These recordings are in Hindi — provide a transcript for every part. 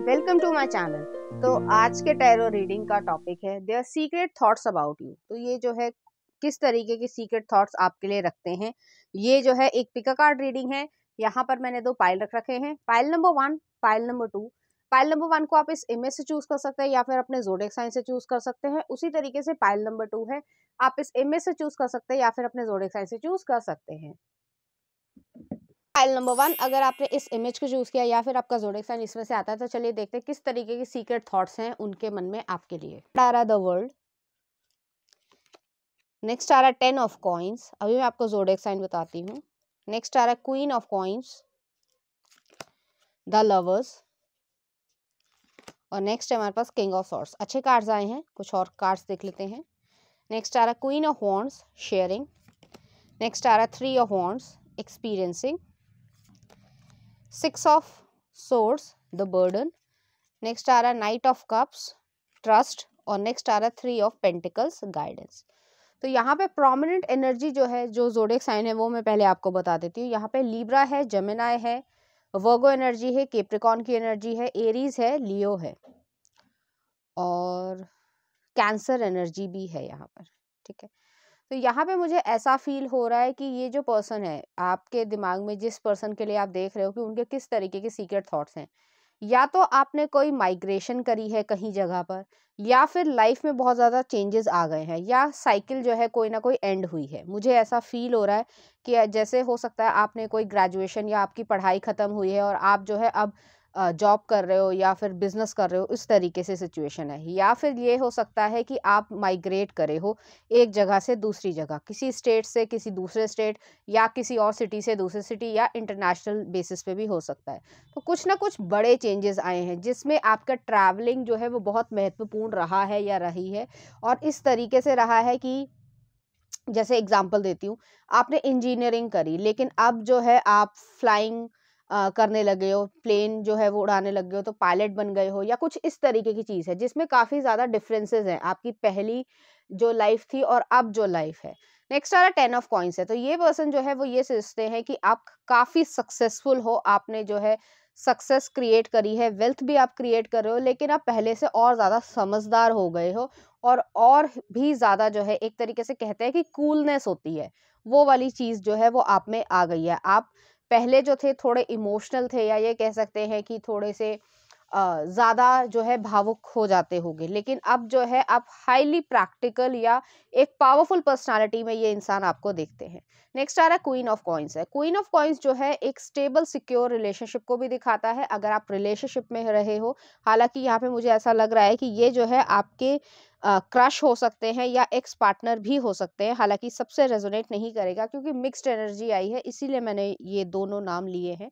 Welcome to my channel. तो आज के टैरो रीडिंग का टॉपिक है their secret thoughts about you. तो ये जो है किस तरीके के सीक्रेट थॉट्स आपके लिए रखते हैं। ये जो है एक पिका कार्ड रीडिंग है। यहाँ पर मैंने दो पाइल रख रखे हैं, pile number 1, pile number 2। Pile number 1 को आप इस इमेज से चूज कर सकते हैं या फिर अपने ज़ोडिएक साइन से चूज कर सकते हैं। उसी तरीके से पाइल नंबर 2 है, आप इस इमेज से चूज कर सकते हैं या फिर अपने ज़ोडिएक साइन से चूज कर सकते हैं। फाइल नंबर 1 अगर आपने इस इमेज को चूज किया या फिर आपका ज़ोडिएक साइन इसमें से आता है, तो चलिए देखते हैं किस तरीके के सीक्रेट थॉट्स हैं उनके मन में आपके लिए। आ रहा द वर्ल्ड, नेक्स्ट आ रहा है 10 ऑफ कॉइंस। अभी मैं आपको ज़ोडिएक साइन बताती हूँ। नेक्स्ट आ रहा है queen of coins, the lovers, और नेक्स्ट है हमारे पास किंग ऑफ सॉर्ड्स। अच्छे कार्ड्स आए हैं, कुछ और कार्ड्स देख लेते हैं। नेक्स्ट आ रहा है queen of wands, sharing. Next आ रहा है 3 of wands, experiencing. 6 of swords, the burden. Next आ रहा है नाइट ऑफ कप्स, ट्रस्ट, और नेक्स्ट आ रहा है 3 ऑफ पेंटिकल्स, गाइडेंस। तो यहाँ पे प्रोमिनेंट एनर्जी जो है, जो ज़ोडिएक साइन है, वो मैं पहले आपको बता देती हूँ। यहाँ पे लीब्रा है, जेमिनाई है, वर्गो एनर्जी है, कैप्रिकॉर्न की एनर्जी है, एरीज है, लियो है, और कैंसर एनर्जी भी है यहाँ पर। ठीक है, तो यहाँ पे मुझे ऐसा फील हो रहा है कि ये जो पर्सन है आपके दिमाग में, जिस पर्सन के लिए आप देख रहे हो कि उनके किस तरीके के सीक्रेट थॉट्स हैं, या तो आपने कोई माइग्रेशन करी है कहीं जगह पर, या फिर लाइफ में बहुत ज़्यादा चेंजेस आ गए हैं, या साइकिल जो है कोई ना कोई एंड हुई है। मुझे ऐसा फील हो रहा है कि जैसे हो सकता है आपने कोई ग्रेजुएशन या आपकी पढ़ाई ख़त्म हुई है और आप जो है अब जॉब कर रहे हो या फिर बिजनेस कर रहे हो, इस तरीके से सिचुएशन है। या फिर ये हो सकता है कि आप माइग्रेट करे हो एक जगह से दूसरी जगह, किसी स्टेट से किसी दूसरे स्टेट, या किसी और सिटी से दूसरे सिटी, या इंटरनेशनल बेसिस पे भी हो सकता है। तो कुछ ना कुछ बड़े चेंजेस आए हैं जिसमें आपका ट्रैवलिंग जो है वो बहुत महत्वपूर्ण रहा है या रही है। और इस तरीके से रहा है कि जैसे एग्जांपल देती हूँ, आपने इंजीनियरिंग करी लेकिन अब जो है आप फ्लाइंग करने लगे हो, प्लेन जो है वो उड़ाने लग गए हो, तो पायलट बन गए हो, या कुछ इस तरीके की चीज़ है जिसमें काफ़ी ज़्यादा डिफरेंसेस हैं आपकी पहली जो लाइफ थी और अब जो लाइफ है। नेक्स्ट आ रहा 10 ऑफ कॉइंस है। तो ये पर्सन जो है वो ये सोचते हैं कि आप काफ़ी सक्सेसफुल हो, आपने जो है सक्सेस क्रिएट करी है, वेल्थ भी आप क्रिएट कर रहे हो, लेकिन आप पहले से और ज़्यादा समझदार हो गए हो, और भी ज़्यादा जो है एक तरीके से कहते हैं कि कूलनेस होती है, वो वाली चीज़ जो है वो आप में आ गई है। आप पहले जो थे थोड़े इमोशनल थे, या ये कह सकते हैं कि थोड़े से ज़्यादा जो है भावुक हो जाते होंगे, लेकिन अब जो है आप हाईली प्रैक्टिकल या एक पावरफुल पर्सनालिटी में ये इंसान आपको देखते हैं। नेक्स्ट आ रहा है क्वीन ऑफ कॉइंस है। क्वीन ऑफ कॉइंस जो है एक स्टेबल सिक्योर रिलेशनशिप को भी दिखाता है, अगर आप रिलेशनशिप में रहे हो। हालांकि यहाँ पे मुझे ऐसा लग रहा है कि ये जो है आपके क्रश हो सकते हैं या एक्स पार्टनर भी हो सकते हैं। हालांकि सबसे रेजोनेट नहीं करेगा क्योंकि मिक्स्ड एनर्जी आई है, इसीलिए मैंने ये दोनों नाम लिए हैं।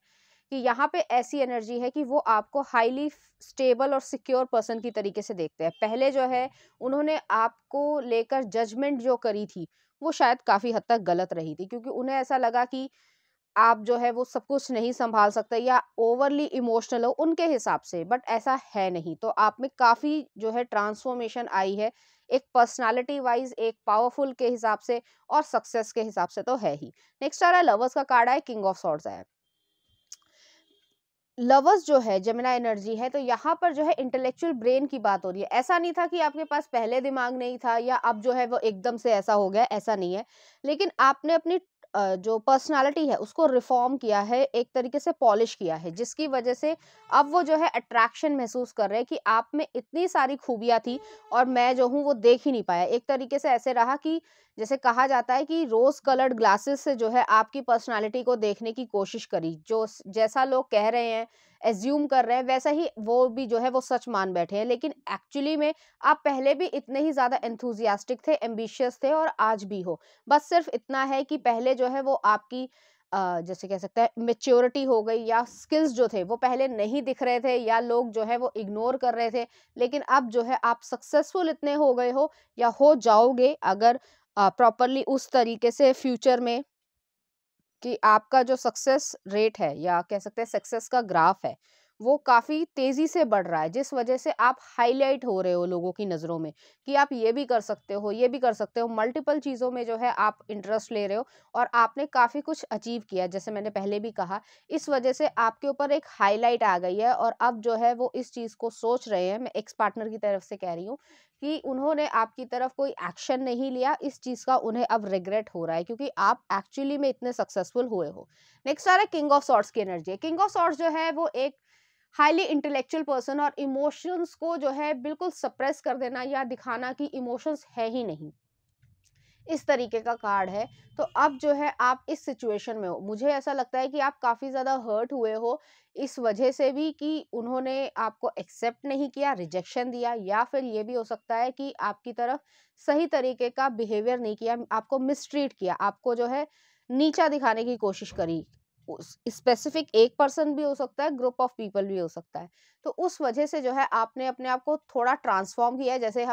कि यहाँ पे ऐसी एनर्जी है कि वो आपको हाईली स्टेबल और सिक्योर पर्सन की तरीके से देखते हैं। पहले जो है उन्होंने आपको लेकर जजमेंट जो करी थी वो शायद काफ़ी हद तक गलत रही थी, क्योंकि उन्हें ऐसा लगा कि आप जो है वो सब कुछ नहीं संभाल सकते या ओवरली इमोशनल हो उनके हिसाब से, बट ऐसा है नहीं। तो आप में काफ़ी जो है ट्रांसफॉर्मेशन आई है, एक पर्सनालिटी वाइज, एक पावरफुल के हिसाब से, और सक्सेस के हिसाब से तो है ही। नेक्स्ट आ रहा है लवर्स का कार्ड है, किंग ऑफ सॉर्ड्स है। लवर्स जो है जेमिनी एनर्जी है, तो यहाँ पर जो है इंटेलेक्चुअल ब्रेन की बात हो रही है। ऐसा नहीं था कि आपके पास पहले दिमाग नहीं था या अब जो है वो एकदम से ऐसा हो गया, ऐसा नहीं है। लेकिन आपने अपनी जो पर्सनालिटी है उसको रिफॉर्म किया है, एक तरीके से पॉलिश किया है, जिसकी वजह से अब वो जो है अट्रैक्शन महसूस कर रहे हैं कि आप में इतनी सारी खूबियां थी और मैं जो हूँ वो देख ही नहीं पाया। एक तरीके से ऐसे रहा कि जैसे कहा जाता है कि रोज कलर्ड ग्लासेस से जो है आपकी पर्सनालिटी को देखने की कोशिश करी, जो जैसा लोग कह रहे हैं, एज्यूम कर रहे हैं, वैसा ही वो भी जो है वो सच मान बैठे हैं। लेकिन एक्चुअली में आप पहले भी इतने ही ज्यादा एंथुजियास्टिक थे, एम्बिशियस थे, और आज भी हो। बस सिर्फ इतना है कि पहले जो है वो आपकी जैसे कह सकते हैं मेच्योरिटी हो गई, या स्किल्स जो थे वो पहले नहीं दिख रहे थे, या लोग जो है वो इग्नोर कर रहे थे। लेकिन अब जो है आप सक्सेसफुल इतने हो गए हो, या हो जाओगे अगर प्रॉपरली उस तरीके से फ्यूचर में, कि आपका जो सक्सेस रेट है या कह सकते हैं सक्सेस का ग्राफ है वो काफ़ी तेज़ी से बढ़ रहा है, जिस वजह से आप हाइलाइट हो रहे हो लोगों की नज़रों में कि आप ये भी कर सकते हो, ये भी कर सकते हो। मल्टीपल चीज़ों में जो है आप इंटरेस्ट ले रहे हो और आपने काफ़ी कुछ अचीव किया, जैसे मैंने पहले भी कहा। इस वजह से आपके ऊपर एक हाइलाइट आ गई है और अब जो है वो इस चीज़ को सोच रहे हैं, मैं एक्स पार्टनर की तरफ से कह रही हूँ, कि उन्होंने आपकी तरफ कोई एक्शन नहीं लिया, इस चीज़ का उन्हें अब रिग्रेट हो रहा है क्योंकि आप एक्चुअली में इतने सक्सेसफुल हुए हो। नेक्स्ट आ रहा है किंग ऑफ सॉर्ड्स की एनर्जी। किंग ऑफ सॉर्ड्स जो है वो एक हाईली इंटेलेक्चुअल पर्सन और इमोशंस को जो है बिल्कुल सप्रेस कर देना या दिखाना कि इमोशंस है ही नहीं, इस तरीके का कार्ड है। तो अब जो है आप इस सिचुएशन में हो, मुझे ऐसा लगता है कि आप काफ़ी ज़्यादा हर्ट हुए हो इस वजह से भी कि उन्होंने आपको एक्सेप्ट नहीं किया, रिजेक्शन दिया, या फिर ये भी हो सकता है कि आपकी तरफ सही तरीके का बिहेवियर नहीं किया, आपको मिसट्रीट किया, आपको जो है नीचा दिखाने की कोशिश करी। स्पेसिफिक एक पर्सन भी हो सकता है, ग्रुप ऑफ पीपल भी हो सकता है। तो उस वजह से जो है आपने अपने आप को थोड़ा ट्रांसफॉर्म किया है। जैसे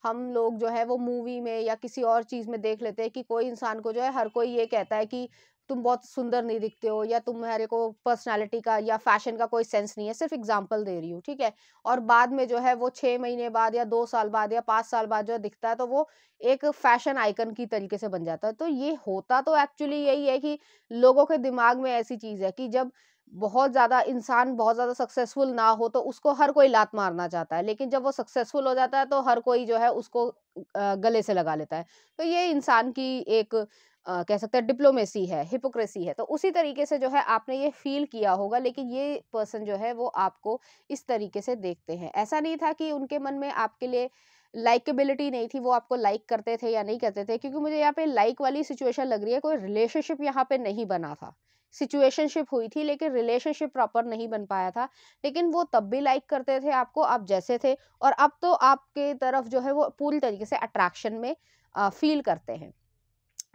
हम लोग जो है वो मूवी में या किसी और चीज़ में देख लेते हैं कि कोई इंसान को जो है हर कोई ये कहता है कि तुम बहुत सुंदर नहीं दिखते हो, या तुम्हारे को पर्सनालिटी का या फैशन का कोई सेंस नहीं है, सिर्फ एग्जांपल दे रही हूँ, ठीक है। और बाद में जो है वो 6 महीने बाद या 2 साल बाद या 5 साल बाद जो दिखता है तो वो एक फैशन आइकन की तरीके से बन जाता है। तो ये होता तो एक्चुअली यही है कि लोगों के दिमाग में ऐसी चीज़ है कि जब बहुत ज़्यादा इंसान बहुत ज़्यादा सक्सेसफुल ना हो तो उसको हर कोई लात मारना चाहता है, लेकिन जब वो सक्सेसफुल हो जाता है तो हर कोई जो है उसको गले से लगा लेता है। तो ये इंसान की एक कह सकते हैं डिप्लोमेसी है, हिपोक्रेसी है। तो उसी तरीके से जो है आपने ये फ़ील किया होगा, लेकिन ये पर्सन जो है वो आपको इस तरीके से देखते हैं। ऐसा नहीं था कि उनके मन में आपके लिए लाइकेबिलिटी नहीं थी, वो आपको लाइक करते थे या नहीं करते थे, क्योंकि मुझे यहाँ पे लाइक वाली सिचुएशन लग रही है, कोई रिलेशनशिप यहाँ पे नहीं बना था। सिचुएशनशिप हुई थी लेकिन रिलेशनशिप प्रॉपर नहीं बन पाया था। लेकिन वो तब भी लाइक करते थे आपको, आप जैसे थे, और अब तो आपके तरफ जो है वो पूरी तरीके से अट्रैक्शन में फ़ील करते हैं।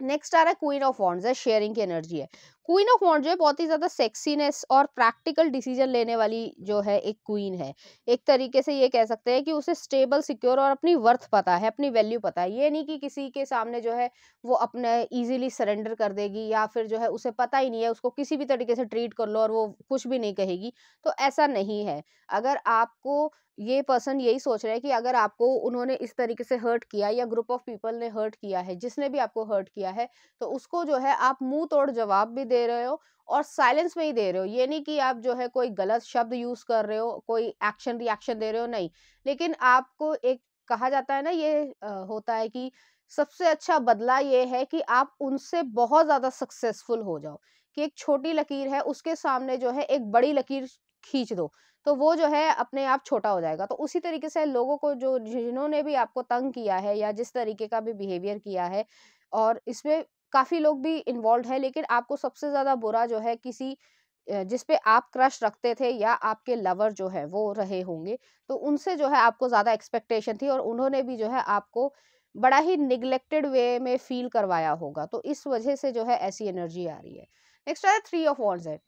नेक्स्ट आ रहा है क्वीन ऑफ वॉन्ड्स, है शेयरिंग की एनर्जी है। क्वीन ऑफ वॉन्ड जो है बहुत ही ज्यादा सेक्सीनेस और प्रैक्टिकल डिसीजन लेने वाली जो है एक क्वीन है। एक तरीके से ये कह सकते हैं कि उसे स्टेबल, सिक्योर और अपनी वर्थ पता है, अपनी वैल्यू पता है। ये नहीं कि किसी के सामने जो है वो अपने इजीली सरेंडर कर देगी, या फिर जो है उसे पता ही नहीं है, उसको किसी भी तरीके से ट्रीट कर लो और वो कुछ भी नहीं कहेगी। तो ऐसा नहीं है। अगर आपको ये पर्सन यही सोच रहा है कि अगर आपको उन्होंने इस तरीके से हर्ट किया या ग्रुप ऑफ पीपल ने हर्ट किया है, जिसने भी आपको हर्ट किया है, तो उसको जो है आप मुंह तोड़ जवाब भी दे रहे हो और साइलेंस में ही दे रहे हो। ये नहीं कि आप जो है कोई गलत शब्द यूज कर रहे हो, कोई एक्शन रिएक्शन दे रहे हो, नहीं। लेकिन आपको एक कहा जाता है ना, ये होता है कि सबसे अच्छा बदला ये है कि आप उनसे बहुत ज्यादा सक्सेसफुल हो जाओ, कि एक छोटी लकीर है उसके सामने जो है एक बड़ी लकीर खींच दो, तो वो जो है अपने आप छोटा हो जाएगा। तो उसी तरीके से लोगों को जो जिन्होंने भी आपको तंग किया है या जिस तरीके का भी बिहेवियर किया है, और इसमें काफ़ी लोग भी इन्वॉल्व है, लेकिन आपको सबसे ज़्यादा बुरा जो है किसी जिस पे आप क्रश रखते थे या आपके लवर जो है वो रहे होंगे, तो उनसे जो है आपको ज़्यादा एक्सपेक्टेशन थी और उन्होंने भी जो है आपको बड़ा ही निग्लेक्टेड वे में फ़ील करवाया होगा। तो इस वजह से जो है ऐसी एनर्जी आ रही है। नेक्स्ट है थ्री ऑफ वॉन्ड्स है।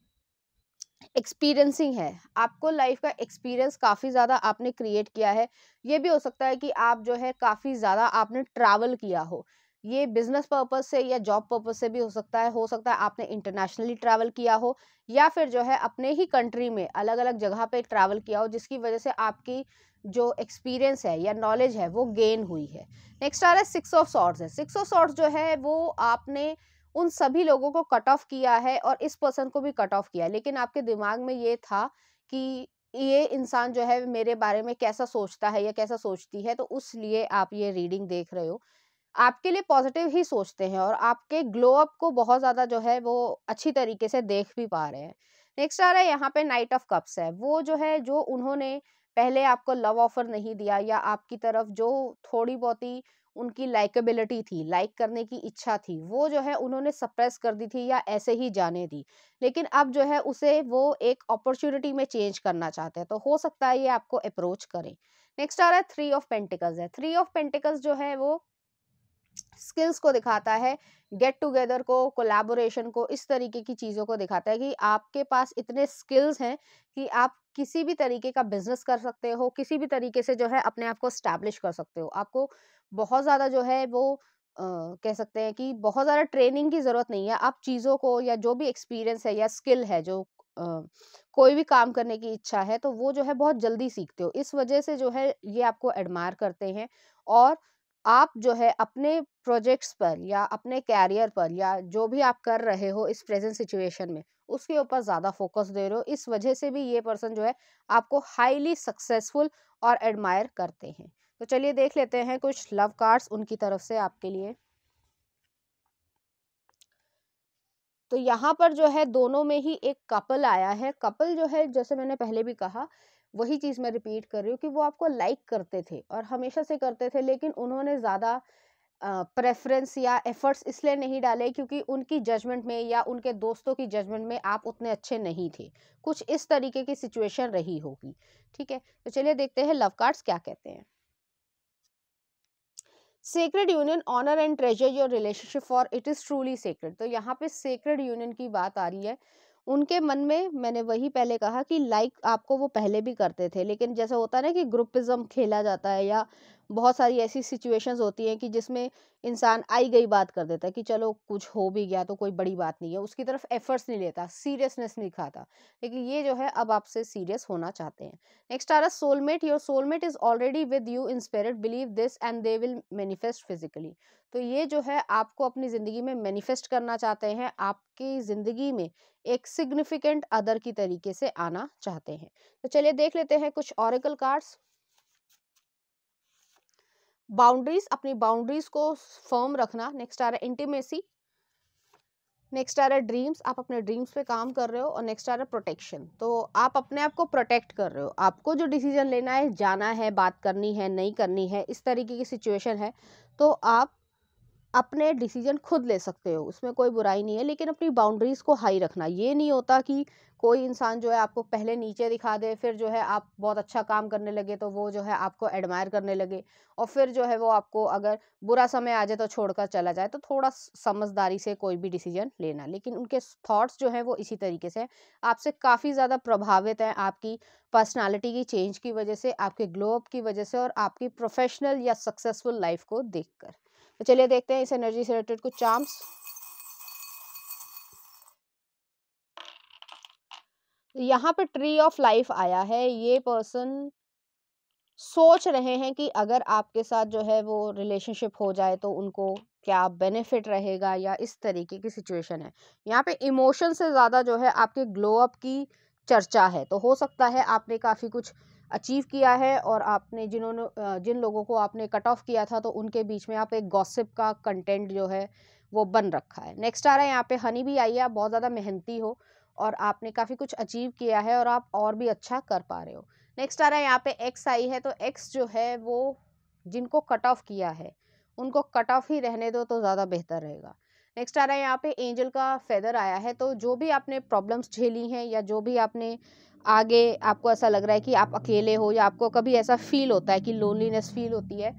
एक्सपीरियंसिंग है, आपको लाइफ का एक्सपीरियंस काफ़ी ज़्यादा आपने क्रिएट किया है। ये भी हो सकता है कि आप जो है काफ़ी ज़्यादा आपने ट्रैवल किया हो, ये बिजनेस पर्पस से या जॉब पर्पस से भी हो सकता है आपने इंटरनेशनली ट्रैवल किया हो, या फिर जो है अपने ही कंट्री में अलग अलग जगह पे ट्रैवल किया हो, जिसकी वजह से आपकी जो एक्सपीरियंस है या नॉलेज है वो गेन हुई है। नेक्स्ट आ रहा है सिक्स ऑफ सॉर्ड्स है। सिक्स ऑफ सॉर्ड्स जो है वो आपने उन सभी लोगों को कट ऑफ किया है और इस पर्सन को भी कट ऑफ किया है, लेकिन आपके दिमाग में ये था कि ये इंसान जो है मेरे बारे में कैसा सोचता है या कैसा सोचती है, तो उसलिए आप ये रीडिंग देख रहे हो। आपके लिए पॉजिटिव ही सोचते हैं और आपके ग्लो अप को बहुत ज़्यादा जो है वो अच्छी तरीके से देख भी पा रहे हैं। नेक्स्ट आ रहा है यहाँ पे नाइट ऑफ कप्स है। वो जो है, जो उन्होंने पहले आपको लव ऑफर नहीं दिया या आपकी तरफ जो थोड़ी बहुत ही उनकी लाइकेबिलिटी थी, लाइक करने की इच्छा थी, वो जो है उन्होंने सप्रेस कर दी थी या ऐसे ही जाने दी। लेकिन अब जो है उसे वो एक अपॉर्चुनिटी में चेंज करना चाहते हैं, तो हो सकता है ये आपको अप्रोच करें। नेक्स्ट आ रहा है थ्री ऑफ पेंटिकल्स है। थ्री ऑफ पेंटिकल्स जो है वो स्किल्स को दिखाता है, गेट टुगेदर को, कोलैबोरेशन को, इस तरीके की चीज़ों को दिखाता है कि आपके पास इतने स्किल्स हैं कि आप किसी भी तरीके का बिजनेस कर सकते हो, किसी भी तरीके से जो है अपने आप को स्टैब्लिश कर सकते हो। आपको बहुत ज़्यादा जो है वो कह सकते हैं कि बहुत ज़्यादा ट्रेनिंग की ज़रूरत नहीं है। आप चीज़ों को या जो भी एक्सपीरियंस है या स्किल है जो कोई भी काम करने की इच्छा है तो वो जो है बहुत जल्दी सीखते हो, इस वजह से जो है ये आपको एडमायर करते हैं। और आप जो है अपने प्रोजेक्ट्स पर या अपने कैरियर पर या जो भी आप कर रहे हो इस प्रेजेंट सिचुएशन में, उसके ऊपर ज़्यादा फोकस दे रहे हो, इस वजह से भी ये पर्सन जो है आपको हाईली सक्सेसफुल और एडमायर करते हैं। तो चलिए देख लेते हैं कुछ लव कार्ड्स उनकी तरफ से आपके लिए। तो यहाँ पर जो है दोनों में ही एक कपल आया है। कपल जो है, जैसे मैंने पहले भी कहा, वही चीज़ मैं रिपीट कर रही हूँ कि वो आपको लाइक करते थे और हमेशा से करते थे, लेकिन उन्होंने ज़्यादा प्रेफ़रेंस या एफ़र्ट्स इसलिए नहीं डाले क्योंकि उनकी जजमेंट में या उनके दोस्तों की जजमेंट में आप उतने अच्छे नहीं थे। कुछ इस तरीके की सिचुएशन रही होगी, ठीक है? तो चलिए देखते हैं लव कार्ड्स क्या कहते हैं। Sacred union, honour and treasure your relationship for it is truly sacred. तो यहाँ पे सेक्रेड यूनियन की बात आ रही है। उनके मन में, मैंने वही पहले कहा कि लाइक आपको वो पहले भी करते थे, लेकिन जैसे होता है ना कि ग्रुपिज्म खेला जाता है या बहुत सारी ऐसी सिचुएशंस होती हैं कि जिसमें इंसान आई गई बात कर देता है कि चलो कुछ हो भी गया तो कोई बड़ी बात नहीं है, उसकी तरफ एफर्ट्स नहीं लेता, सीरियसनेस नहीं दिखाता। लेकिन ये जो है अब आपसे सीरियस होना चाहते हैं। नेक्स्ट आ रहा soulmate, your soulmate is already with you in spirit, believe this and they will manifest physically. तो ये जो है आपको अपनी जिंदगी में मैनिफेस्ट करना चाहते हैं, आपकी जिंदगी में एक सिग्निफिकेंट अदर की तरीके से आना चाहते हैं। तो चलिए देख लेते हैं कुछ ऑरेकल कार्ड्स। बाउंड्रीज, अपनी बाउंड्रीज को फर्म रखना। नेक्स्ट आ रहा है इंटीमेसी। नेक्स्ट आ रहा है ड्रीम्स, आप अपने ड्रीम्स पे काम कर रहे हो। और नेक्स्ट आ रहा है प्रोटेक्शन, तो आप अपने आप को प्रोटेक्ट कर रहे हो। आपको जो डिसीजन लेना है, जाना है, बात करनी है, नहीं करनी है, इस तरीके की सिचुएशन है, तो आप अपने डिसीजन खुद ले सकते हो, उसमें कोई बुराई नहीं है। लेकिन अपनी बाउंड्रीज को हाई रखना, ये नहीं होता कि कोई इंसान जो है आपको पहले नीचे दिखा दे, फिर जो है आप बहुत अच्छा काम करने लगे तो वो जो है आपको एडमायर करने लगे, और फिर जो है वो आपको अगर बुरा समय आ जाए तो छोड़कर चला जाए। तो थोड़ा समझदारी से कोई भी डिसीजन लेना। लेकिन उनके थॉट्स जो है वो इसी तरीके से आपसे काफ़ी ज़्यादा प्रभावित हैं, आपकी पर्सनालिटी की चेंज की वजह से, आपके ग्लो अप की वजह से और आपकी प्रोफेशनल या सक्सेसफुल लाइफ को देखकर। तो चलिए देखते हैं इस एनर्जी से रिलेटेड कुछ चार्म्स। यहाँ पे ट्री ऑफ लाइफ आया है। ये पर्सन सोच रहे हैं कि अगर आपके साथ जो है वो रिलेशनशिप हो जाए तो उनको क्या बेनिफिट रहेगा, या इस तरीके की सिचुएशन है। यहाँ पे इमोशन से ज़्यादा जो है आपके ग्लो अप की चर्चा है। तो हो सकता है आपने काफ़ी कुछ अचीव किया है और आपने जिन लोगों को आपने कट ऑफ किया था, तो उनके बीच में आप एक गॉसिप का कंटेंट जो है वो बन रखा है। नेक्स्ट आ रहा है यहाँ पे हनी भी आई है। आप बहुत ज़्यादा मेहनती हो और आपने काफ़ी कुछ अचीव किया है और आप और भी अच्छा कर पा रहे हो। नेक्स्ट आ रहा है यहाँ पे एक्स आई है। तो एक्स जो है वो जिनको कट ऑफ किया है उनको कट ऑफ ही रहने दो तो ज़्यादा बेहतर रहेगा। नेक्स्ट आ रहा है यहाँ पे एंजल का फेदर आया है। तो जो भी आपने प्रॉब्लम्स झेली हैं या जो भी आपने आगे आपको ऐसा लग रहा है कि आप अकेले हो, या आपको कभी ऐसा फील होता है कि लोनलीनेस फील होती है,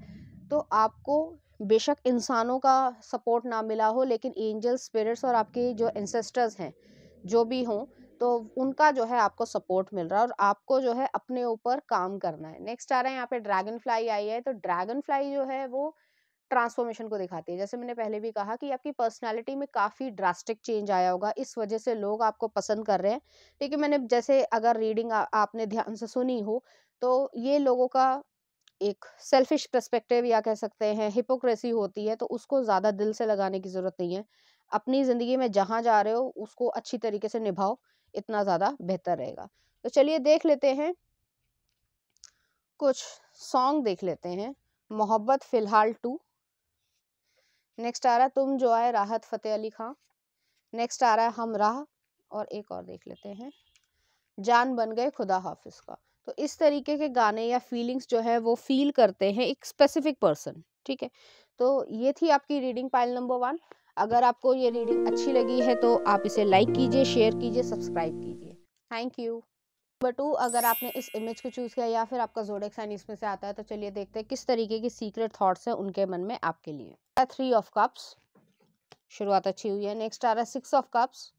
तो आपको बेशक इंसानों का सपोर्ट ना मिला हो, लेकिन एंजल स्पिरिट्स और आपके जो एंसेस्टर्स हैं जो भी हों, तो उनका जो है आपको सपोर्ट मिल रहा है और आपको जो है अपने ऊपर काम करना है। नेक्स्ट आ रहा है यहाँ पे ड्रैगन फ्लाई आई है। तो ड्रैगन फ्लाई जो है वो ट्रांसफॉर्मेशन को दिखाती है। जैसे मैंने पहले भी कहा कि आपकी पर्सनालिटी में काफ़ी ड्रास्टिक चेंज आया होगा, इस वजह से लोग आपको पसंद कर रहे हैं। लेकिन मैंने जैसे अगर रीडिंग आपने ध्यान से सुनी हो, तो ये लोगों का एक सेल्फिश पर्सपेक्टिव या कह सकते हैं हिपोक्रेसी होती है, तो उसको ज़्यादा दिल से लगाने की ज़रूरत नहीं है। अपनी ज़िंदगी में जहाँ जा रहे हो उसको अच्छी तरीके से निभाओ, इतना ज़्यादा बेहतर रहेगा। तो चलिए देख लेते हैं कुछ सॉन्ग देख लेते हैं। मोहब्बत फ़िलहाल 2। नेक्स्ट आ रहा है तुम जो आए, राहत फ़तेह अली खां। नेक्स्ट आ रहा है हमराह, और एक और देख लेते हैं जान बन गए खुदा हाफिज़ का। तो इस तरीके के गाने या फीलिंग्स जो है वो फ़ील करते हैं एक स्पेसिफिक पर्सन, ठीक है? तो ये थी आपकी रीडिंग पाइल नंबर 1। अगर आपको ये रीडिंग अच्छी लगी है तो आप इसे लाइक कीजिए, शेयर कीजिए, सब्सक्राइब कीजिए। Thank you. नंबर 2, अगर आपने इस इमेज को चूज़ किया या फिर आपका ज़ोडिएक साइन इसमें से आता है, तो चलिए देखते हैं किस तरीके की सीक्रेट थॉट्स हैं उनके मन में आपके लिए। 3 ऑफ कप्स, शुरुआत अच्छी हुई है। नेक्स्ट आ रहा है 6 ऑफ कप्स,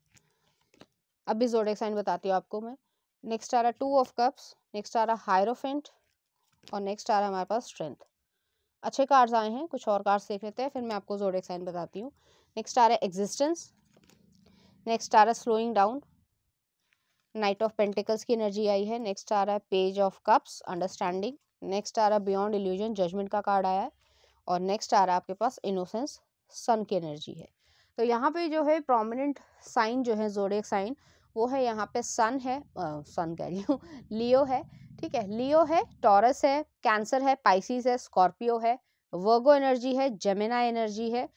अभी ज़ोडिएक साइन बताती हूँ आपको मैं। नेक्स्ट आ रहा है 2 ऑफ कप्स, नेक्स्ट आ रहा है हायरोफेंट, और नेक्स्ट आ रहा है हमारे पास स्ट्रेंथ। अच्छे कार्ड्स आए हैं, कुछ और कार्ड्स देख लेते हैं फिर मैं आपको ज़ोडिएक साइन बताती हूँ। नेक्स्ट आ रहा है एग्जिस्टेंस, नेक्स्ट आ रहा है slowing down, knight of pentacles की एनर्जी आई है। नेक्स्ट आ रहा है page of cups, understanding. Next आ रहा है बियॉन्ड इल्यूजन, जजमेंट का कार्ड आया है। और नेक्स्ट आ रहा है आपके पास इनोसेंस, सन की एनर्जी है। तो यहाँ पे जो है प्रोमिनेंट साइन जो है ज़ोडिएक साइन, वो है यहाँ पे सन है, सन कह रही हूँ लियो है, ठीक है, लियो है, टॉरस है, कैंसर है, पाइसिस है, स्कॉर्पियो है, वर्गो एनर्जी है, जेमिनाई एनर्जी है,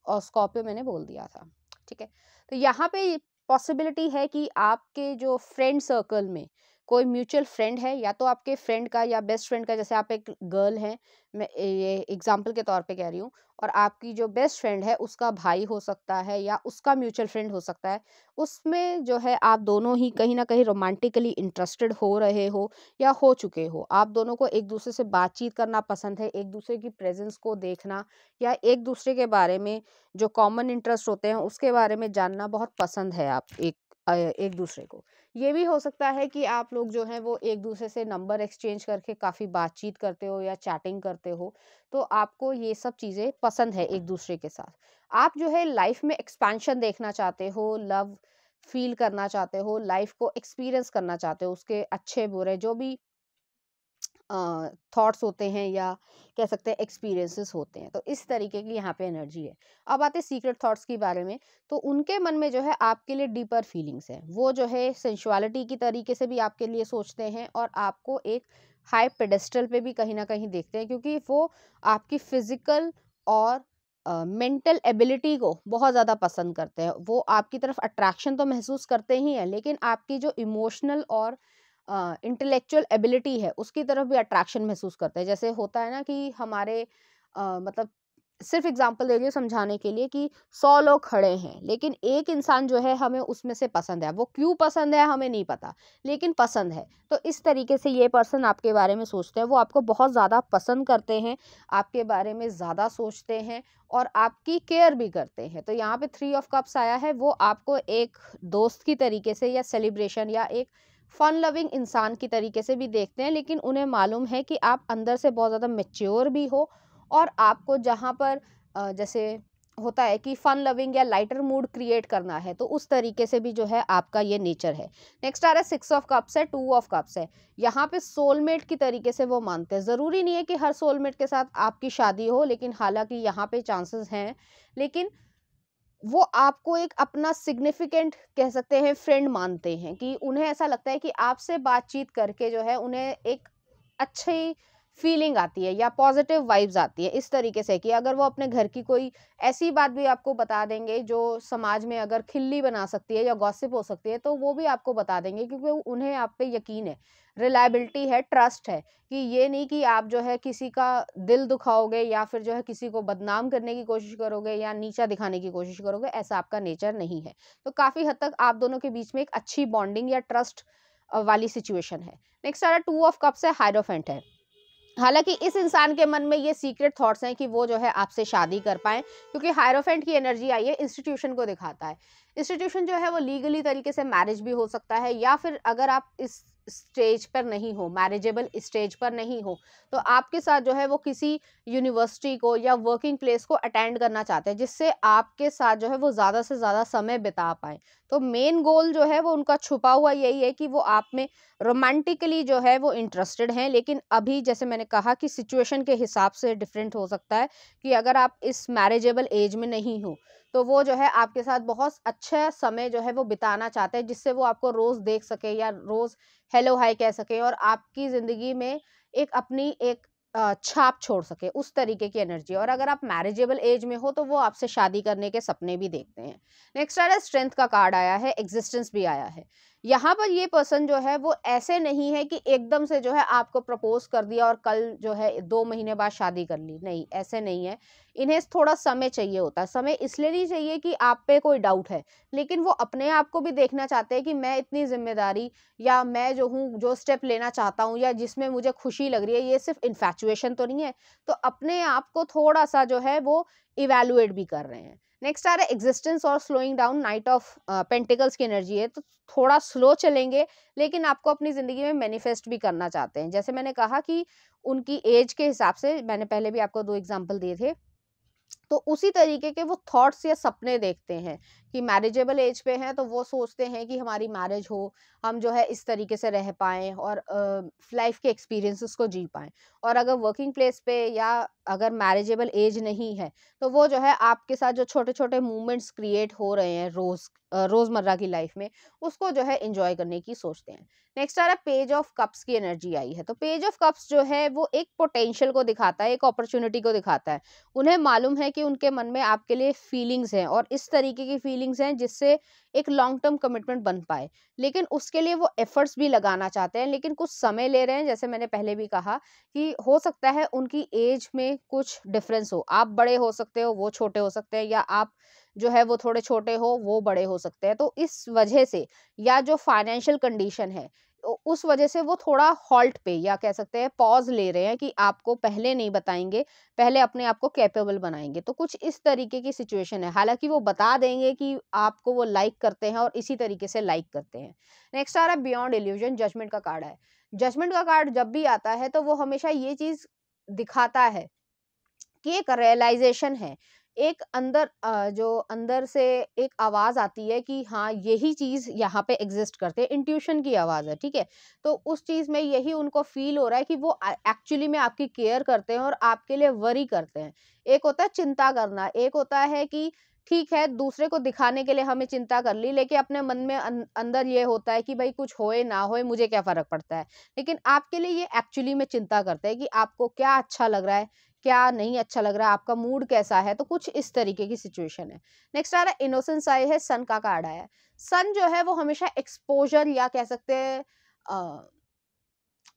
और स्कॉर्पियो मैंने बोल दिया था, ठीक है। तो यहाँ पे पॉसिबिलिटी है कि आपके जो फ्रेंड सर्कल में कोई म्यूचुअल फ्रेंड है, या तो आपके फ्रेंड का या बेस्ट फ्रेंड का, जैसे आप एक गर्ल हैं, मैं ये एग्जाम्पल के तौर पे कह रही हूँ, और आपकी जो बेस्ट फ्रेंड है उसका भाई हो सकता है या उसका म्यूचुअल फ्रेंड हो सकता है, उसमें जो है आप दोनों ही कहीं ना कहीं रोमांटिकली इंटरेस्टेड हो रहे हो या हो चुके हो। आप दोनों को एक दूसरे से बातचीत करना पसंद है, एक दूसरे की प्रेजेंस को देखना, या एक दूसरे के बारे में जो कॉमन इंटरेस्ट होते हैं उसके बारे में जानना बहुत पसंद है आप एक दूसरे को। ये भी हो सकता है कि आप लोग जो हैं वो एक दूसरे से नंबर एक्सचेंज करके काफ़ी बातचीत करते हो या चैटिंग करते हो, तो आपको ये सब चीज़ें पसंद है एक दूसरे के साथ। आप जो है लाइफ में एक्सपेंशन देखना चाहते हो, लव फील करना चाहते हो, लाइफ को एक्सपीरियंस करना चाहते हो, उसके अच्छे बुरे जो भी थॉट्स होते हैं या कह सकते हैं एक्सपीरियंसेस होते हैं, तो इस तरीके की यहाँ पे एनर्जी है। अब आते हैं सीक्रेट थॉट्स के बारे में, तो उनके मन में जो है आपके लिए डीपर फीलिंग्स हैं, वो जो है सेंसुअलिटी की तरीके से भी आपके लिए सोचते हैं, और आपको एक हाई पेडेस्टल पे भी कहीं ना कहीं देखते हैं, क्योंकि वो आपकी फिजिकल और मेंटल एबिलिटी को बहुत ज़्यादा पसंद करते हैं। वो आपकी तरफ अट्रैक्शन तो महसूस करते ही हैं, लेकिन आपकी जो इमोशनल और इंटेलेक्चुअल एबिलिटी है उसकी तरफ भी अट्रैक्शन महसूस करते हैं। जैसे होता है ना कि हमारे मतलब सिर्फ एग्जांपल दे रही हूँ समझाने के लिए, कि 100 लोग खड़े हैं लेकिन एक इंसान जो है हमें उसमें से पसंद है, वो क्यों पसंद है हमें नहीं पता, लेकिन पसंद है। तो इस तरीके से ये पर्सन आपके बारे में सोचते हैं, वो आपको बहुत ज़्यादा पसंद करते हैं, आपके बारे में ज़्यादा सोचते हैं और आपकी केयर भी करते हैं। तो यहाँ पे 3 ऑफ कप्स आया है, वो आपको एक दोस्त की तरीके से या सेलिब्रेशन या एक फन लविंग इंसान की तरीके से भी देखते हैं, लेकिन उन्हें मालूम है कि आप अंदर से बहुत ज़्यादा मैच्योर भी हो, और आपको जहाँ पर जैसे होता है कि फन लविंग या लाइटर मूड क्रिएट करना है, तो उस तरीके से भी जो है आपका ये नेचर है। नेक्स्ट आ रहा है 6 ऑफ कप्स है, 2 ऑफ कप्स है। यहाँ पे सोलमेट की तरीके से वो मानते हैं। ज़रूरी नहीं है कि हर सोलमेट के साथ आपकी शादी हो, लेकिन हालांकि यहाँ पे चांसेस हैं, लेकिन वो आपको एक अपना सिग्निफिकेंट कह सकते हैं फ्रेंड मानते हैं, कि उन्हें ऐसा लगता है कि आपसे बातचीत करके जो है उन्हें एक अच्छी फीलिंग आती है या पॉजिटिव वाइब्स आती है, इस तरीके से कि अगर वो अपने घर की कोई ऐसी बात भी आपको बता देंगे जो समाज में अगर खिल्ली बना सकती है या गॉसिप हो सकती है, तो वो भी आपको बता देंगे, क्योंकि उन्हें आप पे यकीन है, रिलायबिलिटी है, ट्रस्ट है, कि ये नहीं कि आप जो है किसी का दिल दुखाओगे या फिर जो है किसी को बदनाम करने की कोशिश करोगे या नीचा दिखाने की कोशिश करोगे, ऐसा आपका नेचर नहीं है। तो काफ़ी हद तक आप दोनों के बीच में एक अच्छी बॉन्डिंग या ट्रस्ट वाली सिचुएशन है। नेक्स्ट आ रहा 2 ऑफ कप्स है, हायरोफेंट है। हालाँकि इस इंसान के मन में ये सीक्रेट थॉट्स हैं कि वो जो है आपसे शादी कर पाएँ, क्योंकि हायरोफेंट की एनर्जी आई है, इंस्टीट्यूशन को दिखाता है। इंस्टीट्यूशन जो है वो लीगली तरीके से मैरिज भी हो सकता है, या फिर अगर आप इस स्टेज पर नहीं हो, मैरिजेबल स्टेज पर नहीं हो, तो आपके साथ जो है वो किसी यूनिवर्सिटी को या वर्किंग प्लेस को अटेंड करना चाहते हैं, जिससे आपके साथ जो है वो ज़्यादा से ज़्यादा समय बिता पाएँ। तो मेन गोल जो है वो उनका छुपा हुआ यही है कि वो आप में रोमांटिकली जो है वो इंटरेस्टेड हैं, लेकिन अभी जैसे मैंने कहा कि सिचुएशन के हिसाब से डिफरेंट हो सकता है, कि अगर आप इस मैरिजेबल एज में नहीं हो, तो वो जो है आपके साथ बहुत अच्छा समय जो है वो बिताना चाहते हैं, जिससे वो आपको रोज़ देख सके या रोज़ हेलो हाय कह सके, और आपकी ज़िंदगी में एक अपनी एक छाप छोड़ सके, उस तरीके की एनर्जी। और अगर आप मैरिजेबल एज में हो, तो वो आपसे शादी करने के सपने भी देखते हैं। नेक्स्ट आ रहा है स्ट्रेंथ का कार्ड आया है, एग्जिस्टेंस भी आया है। यहाँ पर ये पर्सन जो है वो ऐसे नहीं है कि एकदम से जो है आपको प्रपोज कर दिया और कल जो है 2 महीने बाद शादी कर ली, नहीं, ऐसे नहीं है। इन्हें थोड़ा समय चाहिए होता है। समय इसलिए नहीं चाहिए कि आप पे कोई डाउट है, लेकिन वो अपने आप को भी देखना चाहते हैं कि मैं इतनी जिम्मेदारी या मैं जो हूँ, जो स्टेप लेना चाहता हूँ या जिसमें मुझे खुशी लग रही है, ये सिर्फ इन्फैचुएशन तो नहीं है। तो अपने आप को थोड़ा सा जो है वो इवैल्यूएट भी कर रहे हैं। नेक्स्ट आ रहा है एग्जिस्टेंस और slowing down, knight of pentacles की एनर्जी है। तो थोड़ा स्लो चलेंगे, लेकिन आपको अपनी ज़िंदगी में मैनिफेस्ट भी करना चाहते हैं। जैसे मैंने कहा कि उनकी एज के हिसाब से, मैंने पहले भी आपको 2 एग्जांपल दिए थे, तो उसी तरीके के वो थॉट्स या सपने देखते हैं कि मैरिजेबल एज पे हैं तो वो सोचते हैं कि हमारी मैरिज हो, हम जो है इस तरीके से रह पाएँ और लाइफ के एक्सपीरियंसेस को जी पाएँ। और अगर वर्किंग प्लेस पे या अगर मैरिजेबल एज नहीं है तो वो जो है आपके साथ जो छोटे-छोटे मूवमेंट्स क्रिएट हो रहे हैं रोज़मर्रा की लाइफ में, उसको जो है एन्जॉय करने की सोचते हैं। नेक्स्ट आ रहा है पेज ऑफ कप्स की एनर्जी आई है। तो पेज ऑफ कप्स जो है वो एक पोटेंशियल को दिखाता है, एक अपॉर्च्युनिटी को दिखाता है। उन्हें मालूम है कि उनके मन में आपके लिए फीलिंग्स हैं और इस तरीके की फीलिंग्स हैं जिससे एक लॉन्ग टर्म कमिटमेंट बन पाए। लेकिन उसके लिए वो एफर्ट्स भी लगाना चाहते हैं, लेकिन कुछ समय ले रहे हैं। जैसे मैंने पहले भी कहा कि हो सकता है उनकी एज में कुछ डिफरेंस हो। आप बड़े हो सकते हो, वो छोटे हो सकते हैं, या आप जो है वो थोड़े छोटे हो, वो बड़े हो सकते हैं। तो इस वजह से या जो फाइनेंशियल कंडीशन है उस वजह से वो थोड़ा हॉल्ट पे या कह सकते हैं पॉज ले रहे हैं कि आपको पहले नहीं बताएंगे, पहले अपने आप को कैपेबल बनाएंगे। तो कुछ इस तरीके की सिचुएशन है। हालांकि वो बता देंगे कि आपको वो लाइक करते हैं और इसी तरीके से लाइक करते हैं। नेक्स्ट आ रहा है बियॉन्ड इल्यूजन, जजमेंट का कार्ड है। जजमेंट का कार्ड जब भी आता है तो वो हमेशा ये चीज दिखाता है कि एक रियलाइजेशन है, एक अंदर जो अंदर से एक आवाज आती है कि हाँ यही चीज यहाँ पे एग्जिस्ट करते हैं, इंट्यूशन की आवाज है, ठीक है। तो उस चीज में यही उनको फील हो रहा है कि वो एक्चुअली में आपकी केयर करते हैं और आपके लिए वरी करते हैं। एक होता है चिंता करना, एक होता है कि ठीक है दूसरे को दिखाने के लिए हमें चिंता कर ली, लेकिन अपने मन में अंदर ये होता है कि भाई कुछ होए ना होए मुझे क्या फर्क पड़ता है। लेकिन आपके लिए ये एक्चुअली में चिंता करते हैं कि आपको क्या अच्छा लग रहा है, क्या नहीं अच्छा लग रहा है, आपका मूड कैसा है। तो कुछ इस तरीके की सिचुएशन है। नेक्स्ट आ रहा है इनोसेंस आई है, सन का कार्ड आया है। सन जो है वो हमेशा एक्सपोजर या कह सकते हैं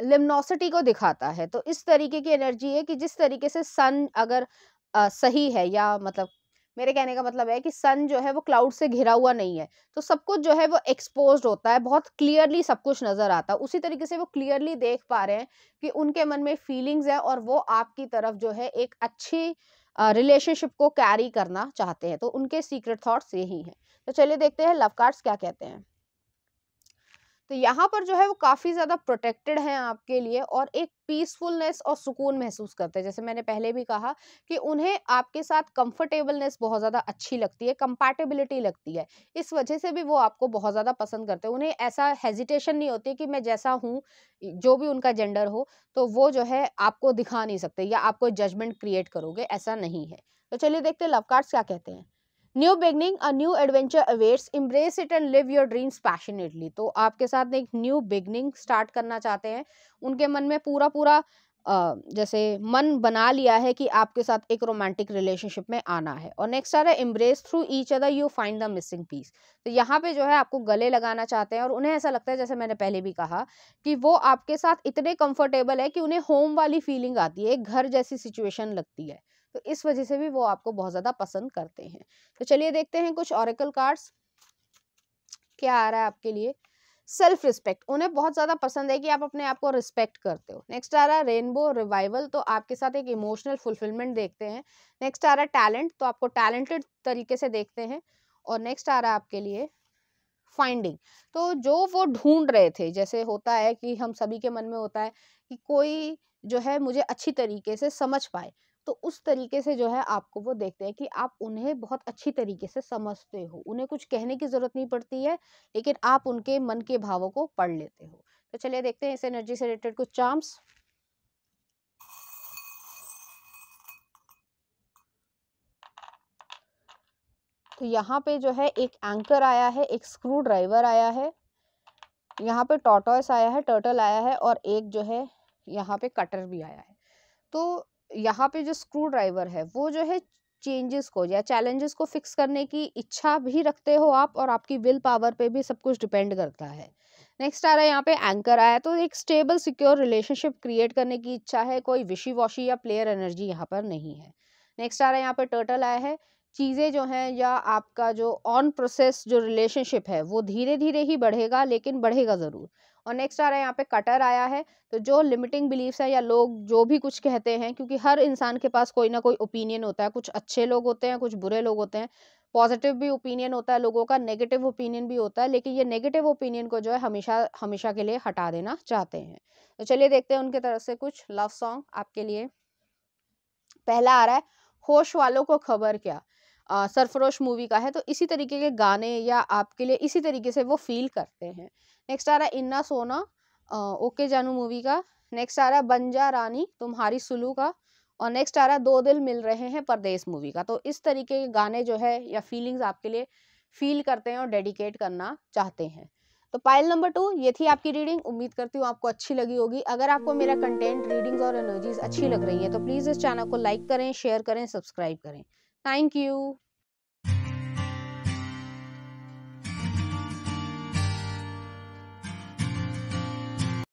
लिम्नोसिटी को दिखाता है। तो इस तरीके की एनर्जी है कि जिस तरीके से सन अगर सही है, या मतलब मेरे कहने का मतलब है कि सन जो है वो क्लाउड से घिरा हुआ नहीं है, तो सब कुछ जो है वो एक्सपोज्ड होता है, बहुत क्लियरली सब कुछ नजर आता है। उसी तरीके से वो क्लियरली देख पा रहे हैं कि उनके मन में फीलिंग्स है और वो आपकी तरफ जो है एक अच्छी रिलेशनशिप को कैरी करना चाहते हैं। तो उनके सीक्रेट थॉट्स यही हैं। तो चलिए देखते हैं लव कार्ड्स क्या कहते हैं। तो यहाँ पर जो है वो काफ़ी ज़्यादा प्रोटेक्टेड हैं आपके लिए और एक पीसफुलनेस और सुकून महसूस करते हैं। जैसे मैंने पहले भी कहा कि उन्हें आपके साथ कंफर्टेबलनेस बहुत ज़्यादा अच्छी लगती है, कंपैटिबिलिटी लगती है। इस वजह से भी वो आपको बहुत ज़्यादा पसंद करते हैं। उन्हें ऐसा हेजिटेशन नहीं होती कि मैं जैसा हूँ, जो भी उनका जेंडर हो, तो वो जो है आपको दिखा नहीं सकते या आप कोई जजमेंट क्रिएट करोगे, ऐसा नहीं है। तो चलिए देखते हैं लव कार्ड्स क्या कहते हैं। New beginning, a new adventure awaits, embrace it and live your dreams passionately. तो आपके साथ एक न्यू बिगनिंग स्टार्ट करना चाहते हैं। उनके मन में पूरा पूरा जैसे मन बना लिया है कि आपके साथ एक रोमांटिक रिलेशनशिप में आना है। और नेक्स्ट आ रहा है embrace through each other you find the missing piece. तो यहाँ पे जो है आपको गले लगाना चाहते हैं और उन्हें ऐसा लगता है, जैसे मैंने पहले भी कहा, कि वो आपके साथ इतने कंफर्टेबल है कि उन्हें होम वाली फीलिंग आती है, एक घर जैसी सिचुएशन लगती है। तो इस वजह से भी वो आपको बहुत ज्यादा पसंद करते हैं। तो चलिए देखते हैं कुछ ऑरेकल कार्ड्स क्या आ रहा है आपके लिए। सेल्फ रिस्पेक्ट, उन्हें बहुत ज्यादा पसंद है कि आप अपने आप को रिस्पेक्ट करते हो। नेक्स्ट आ रहा है रेनबो रिवाइवल, तो आपके साथ एक इमोशनल फुलफिलमेंट देखते हैं। नेक्स्ट आ रहा है टैलेंट, तो आपको टैलेंटेड तरीके से देखते हैं। और नेक्स्ट आ रहा है आपके लिए फाइंडिंग, तो जो वो ढूंढ रहे थे, जैसे होता है कि हम सभी के मन में होता है कि कोई जो है मुझे अच्छी तरीके से समझ पाए। तो उस तरीके से जो है आपको वो देखते हैं कि आप उन्हें बहुत अच्छी तरीके से समझते हो, उन्हें कुछ कहने की जरूरत नहीं पड़ती है, लेकिन आप उनके मन के भावों को पढ़ लेते हो। तो चलिए देखते हैं इस एनर्जी से रिलेटेड कुछ चार्म्स। तो यहाँ पे जो है एक एंकर आया है, एक स्क्रू ड्राइवर आया है, यहाँ पे टॉर्टोइस आया है, टर्टल आया है, और एक जो है यहाँ पे कटर भी आया है। तो यहाँ पे जो स्क्रू ड्राइवर है वो जो है चेंजेस को या चैलेंजेस को फिक्स करने की इच्छा भी रखते हो आप, और आपकी विल पावर पे भी सब कुछ डिपेंड करता है। नेक्स्ट आ रहा है यहाँ पे एंकर आया, तो एक स्टेबल सिक्योर रिलेशनशिप क्रिएट करने की इच्छा है, कोई विशी वॉशी या प्लेयर एनर्जी यहाँ पर नहीं है। नेक्स्ट आ रहा है यहाँ पे टर्टल आया है, चीज़ें जो हैं या आपका जो ऑन प्रोसेस जो रिलेशनशिप है वो धीरे धीरे ही बढ़ेगा, लेकिन बढ़ेगा ज़रूर। और नेक्स्ट आ रहा है यहाँ पे कटर आया है, तो जो लिमिटिंग बिलीफ्स है या लोग जो भी कुछ कहते हैं, क्योंकि हर इंसान के पास कोई ना कोई ओपिनियन होता है, कुछ अच्छे लोग होते हैं, कुछ बुरे लोग होते हैं, पॉजिटिव भी ओपिनियन होता है लोगों का, नेगेटिव ओपिनियन भी होता है, लेकिन ये नेगेटिव ओपिनियन को जो है हमेशा हमेशा के लिए हटा देना चाहते हैं। तो चलिए देखते हैं उनके तरफ से कुछ लव सॉन्ग आपके लिए। पहला आ रहा है होश वालों को खबर क्या, सरफरोश मूवी का है, तो इसी तरीके के गाने या आपके लिए इसी तरीके से वो फील करते हैं। नेक्स्ट आ रहा है इन्ना सोना, ओके जानू मूवी का। नेक्स्ट आ रहा है बंजा रानी तुम्हारी सुलू का। और नेक्स्ट आ रहा है दो दिल मिल रहे हैं परदेस मूवी का। तो इस तरीके के गाने जो है या फीलिंग्स आपके लिए फील करते हैं और डेडिकेट करना चाहते हैं। तो पाइल नंबर 2 ये थी आपकी रीडिंग। उम्मीद करती हूँ आपको अच्छी लगी होगी। अगर आपको मेरा कंटेंट, रीडिंग्स और एनर्जीज अच्छी लग रही है तो प्लीज़ इस चैनल को लाइक करें, शेयर करें, सब्सक्राइब करें। Thank you.